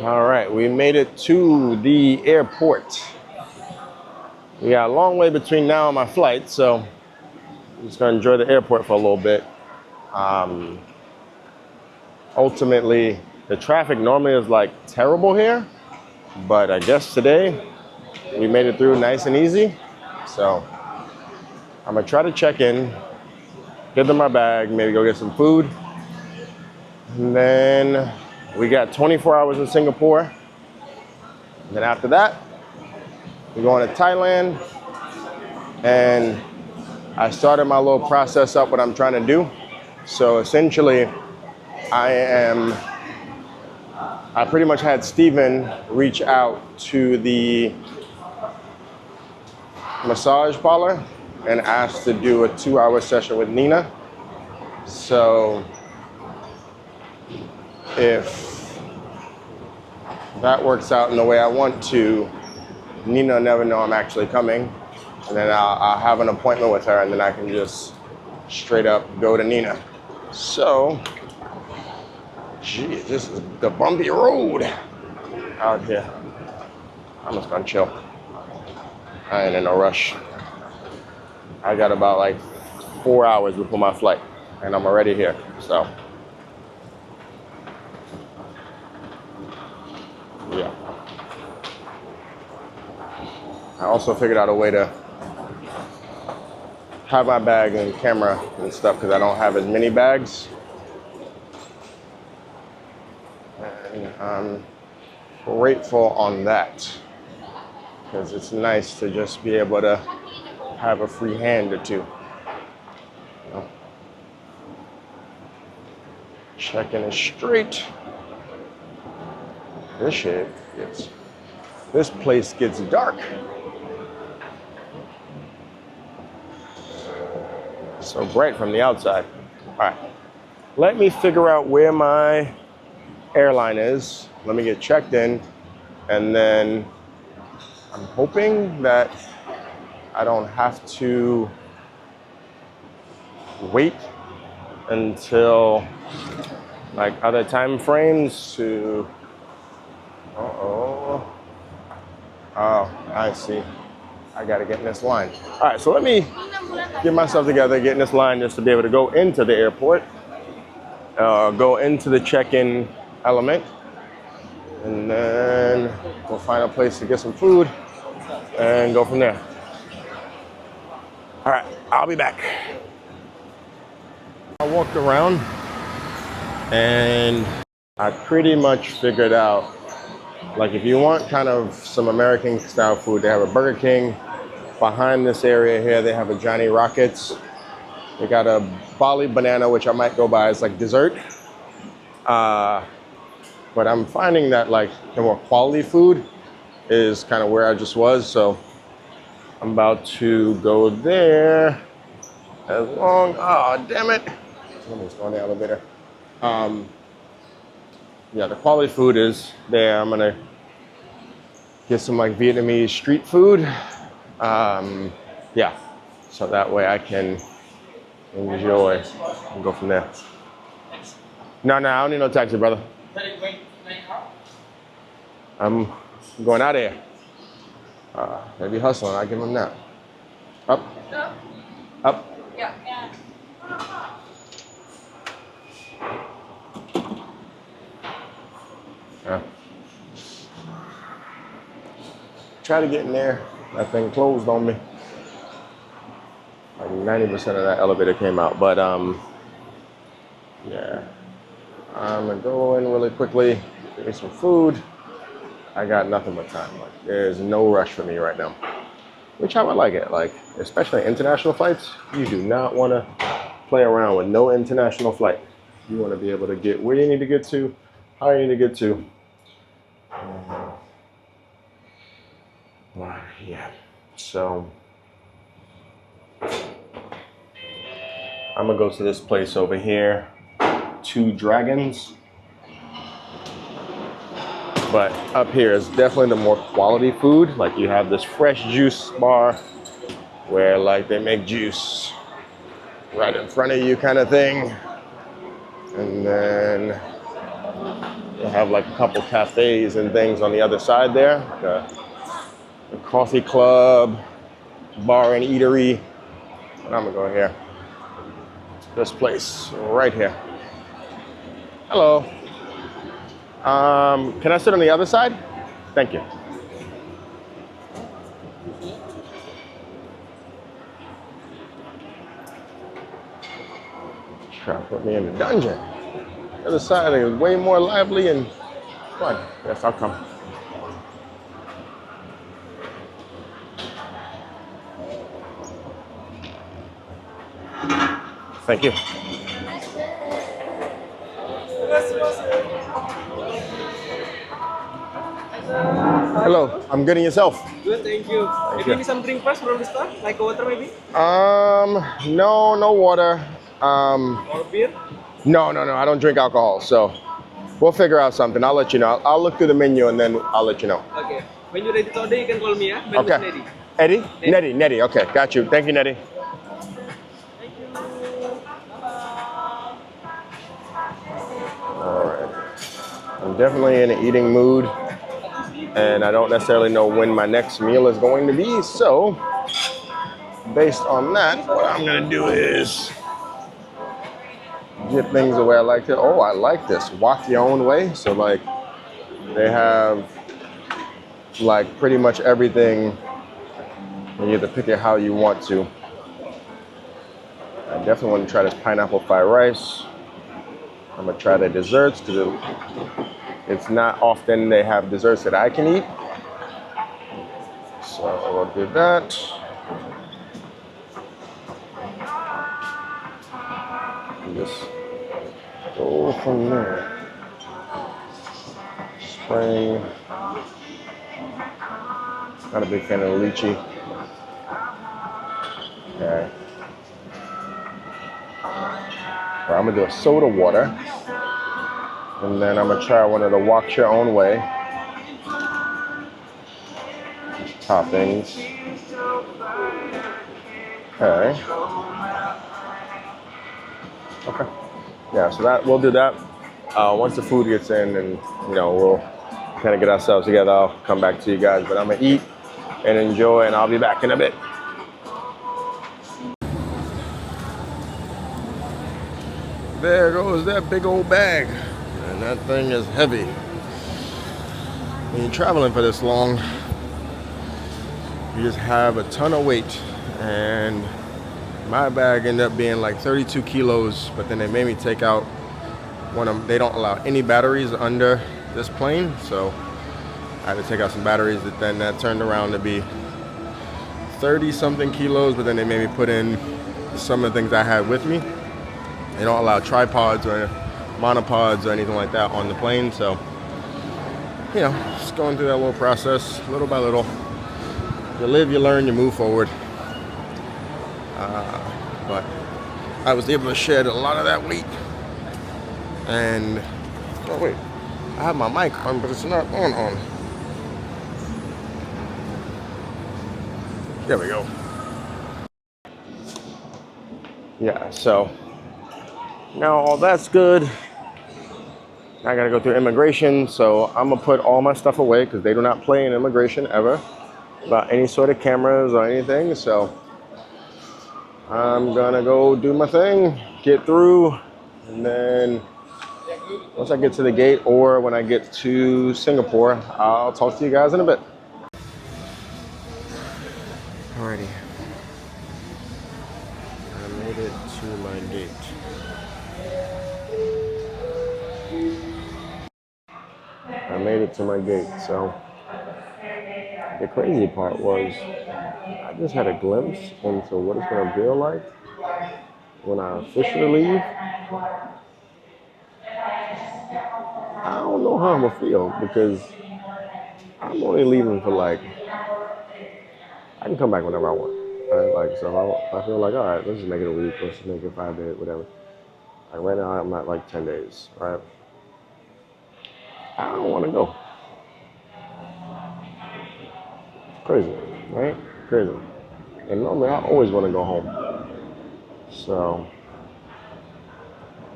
All right, we made it to the airport. We got a long way between now and my flight, so I'm just gonna enjoy the airport for a little bit. Um, Ultimately, the traffic normally is like terrible here, but I guess today we made it through nice and easy. So I'm gonna try to check in, get to my bag, maybe go get some food, and then we got 24 hours in Singapore. And then after that, we're going to Thailand, and I started my little process up what I'm trying to do. So essentially, I pretty much had Steven reach out to the massage parlor and asked to do a 2-hour session with Nina. So if that works out in the way I want to, Nina will never know I'm actually coming. And then I'll have an appointment with her, and then I can just straight up go to Nina. So, geez, this is the bumpy road out here. I'm just gonna chill. I ain't in no rush. I got about like 4 hours before my flight, and I'm already here, so. Yeah. I also figured out a way to have my bag and camera and stuff because I don't have as many bags. And I'm grateful on that because it's nice to just be able to have a free hand or two. You know? Checking it straight. This place gets dark. So bright from the outside. All right, let me figure out where my airline is. Let me get checked in, and then I'm hoping that I don't have to wait until like other time frames to. Oh, I see. I gotta get in this line. All right, so let me get myself together, get in this line just to be able to go into the airport, go into the check-in element, and then we'll find a place to get some food and go from there. All right, I'll be back. I walked around and I pretty much figured out, like if you want kind of some American style food, they have a Burger King. Behind this area here, they have a Johnny Rockets. They got a Bali banana, which I might go buy as like dessert. But I'm finding that like the more quality food is kind of where I just was. So I'm about to go there oh, damn it. Somebody's going in the elevator. Yeah, the quality food is there. I'm gonna get some like Vietnamese street food. Yeah, so that way I can enjoy and go from there. No, I don't need no taxi, brother. I'm going out of here. Maybe hustling, I'll give him that. Up. Up. Yeah. Yeah. Try to get in there. That thing closed on me. Like 90% of that elevator came out, but yeah. I'm gonna go in really quickly, get me some food. I got nothing but time. Like there's no rush for me right now, which I would like it. Like especially international flights, you do not want to play around with no international flight. You want to be able to get where you need to get to, how you need to get to. Yeah, so I'm gonna go to this place over here, Two Dragons. But up here is definitely the more quality food. Like you have this fresh juice bar where like they make juice right in front of you kind of thing. And then They have like a couple cafes and things on the other side there. The coffee club, bar and eatery. And I'm gonna go here. This place right here. Hello. Can I sit on the other side? Thank you. Try to put me in the dungeon. The other side is way more lively and fun. Yes, I'll come. Thank you. Hello, I'm good and yourself? Good, thank you. Maybe you need some drink first from the store, like water maybe? No water. Or beer? No, I don't drink alcohol, so we'll figure out something. I'll let you know. I'll look through the menu and then I'll let you know. Okay. When you're ready to order, you can call me, yeah? Okay. Eddie? Nettie. Okay, got you. Thank you, Nettie. All right. I'm definitely in an eating mood, and I don't necessarily know when my next meal is going to be, so based on that, what I'm gonna do is get things the way I like it. Oh, I like this. Walk your own way. So like they have like pretty much everything. You have to pick it how you want to. I definitely want to try this pineapple fried rice. I'm gonna try the desserts because it's not often they have desserts that I can eat. So we'll do that. And just go from there. Spring. Not a big fan of lychee. Okay. Well, I'm gonna do a soda water. And then I'm gonna try one of the walk your own way toppings. Okay. Okay. Yeah, so that we'll do that. Once the food gets in and we'll kind of get ourselves together, I'll come back to you guys. But I'm gonna eat and enjoy, and I'll be back in a bit. There goes that big old bag. And that thing is heavy. When you're traveling for this long, you just have a ton of weight. And my bag ended up being like 32 kilos, but then they made me take out they don't allow any batteries under this plane. So I had to take out some batteries that turned around to be 30 something kilos, but then they made me put in some of the things I had with me. They don't allow tripods or monopods or anything like that on the plane. So, just going through that little process, little by little. You live, you learn, you move forward. But I was able to shed a lot of that weight. And, oh wait, I have my mic on, but it's not on. There we go. Yeah, so now all that's good. I gotta go through immigration, so I'm gonna put all my stuff away because they do not play in immigration ever about any sort of cameras or anything. So I'm gonna go do my thing, get through, and then once I get to the gate or when I get to Singapore, I'll talk to you guys in a bit. Alrighty. I made it to my gate. I made it to my gate. So the crazy part was I just had a glimpse into what it's going to feel like when I officially leave. I don't know how I'm going to feel because I'm only leaving for I can come back whenever I want. Right? So if I feel like, all right, let's just make it a week, let's just make it 5 days, whatever. Like right now I'm at 10 days, right? I don't want to go. Crazy, right? Crazy. And normally I always want to go home. So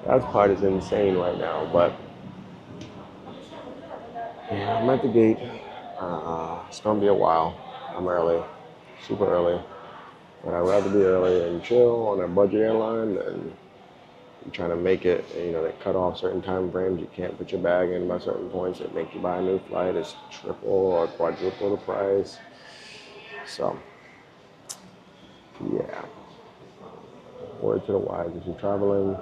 that part is insane right now, but Yeah, I'm at the gate. It's gonna be a while. I'm early, super early. But I'd rather be early and chill on a budget airline than trying to make it. You know, they cut off certain time frames. You can't put your bag in by certain points. It makes you buy a new flight. It's triple or quadruple the price. So, yeah. Word to the wise, if you're traveling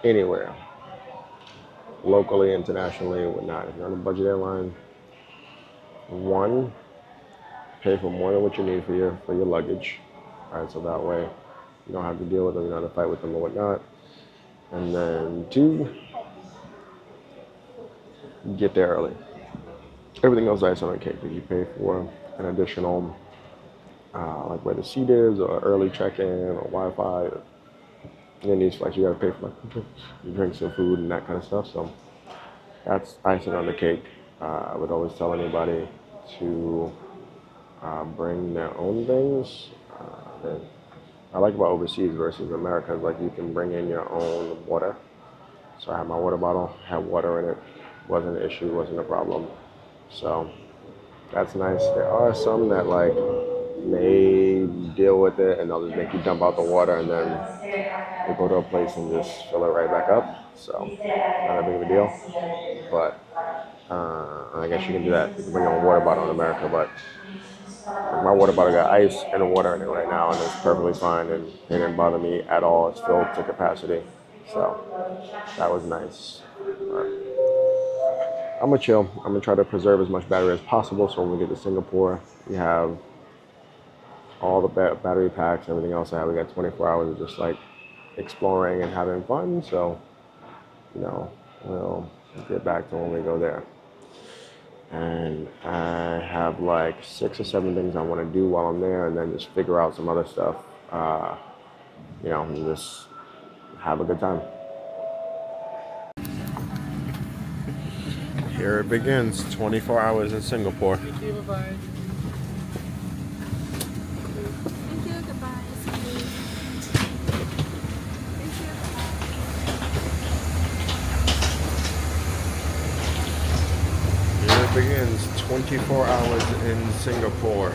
anywhere, locally, internationally, or whatnot, if you're on a budget airline, one, pay for more than what you need for your luggage. All right, so that way you don't have to deal with them, you don't have to fight with them or whatnot. And then two, get there early. Everything else is icing on the cake. If you pay for an additional, like where the seat is, or early check-in, or Wi-Fi, in these flights, you got to pay for like drinks and food and that kind of stuff. So that's icing on the cake. I would always tell anybody to bring their own things. And I like about overseas versus America is like you can bring in your own water. So I had my water bottle, had water in it, wasn't an issue, wasn't a problem. So that's nice. There are some that like may deal with it and they'll just make you dump out the water and then you go to a place and just fill it right back up. So not that big of a deal. But I guess you can do that. You can bring your own water bottle in America, but my water bottle got ice and water in it right now, and it's perfectly fine, and it didn't bother me at all. It's filled to capacity, so that was nice. But I'm gonna chill. I'm gonna try to preserve as much battery as possible, so when we get to Singapore, we have all the battery packs, everything else I have. We got 24 hours of just like exploring and having fun. So, you know, we'll get back to when we go there. And I have like 6 or 7 things I want to do while I'm there, and then just figure out some other stuff. You know, and just have a good time. Here it begins. 24 hours in Singapore. Thank you, bye-bye. Thank you, goodbye. See you. Thank you, Here it begins. 24 hours in Singapore.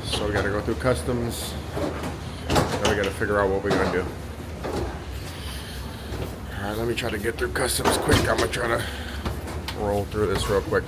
So we gotta go through customs. Then we gotta figure out what we're gonna do. Alright, let me try to get through customs quick. I'm gonna try to roll through this real quick.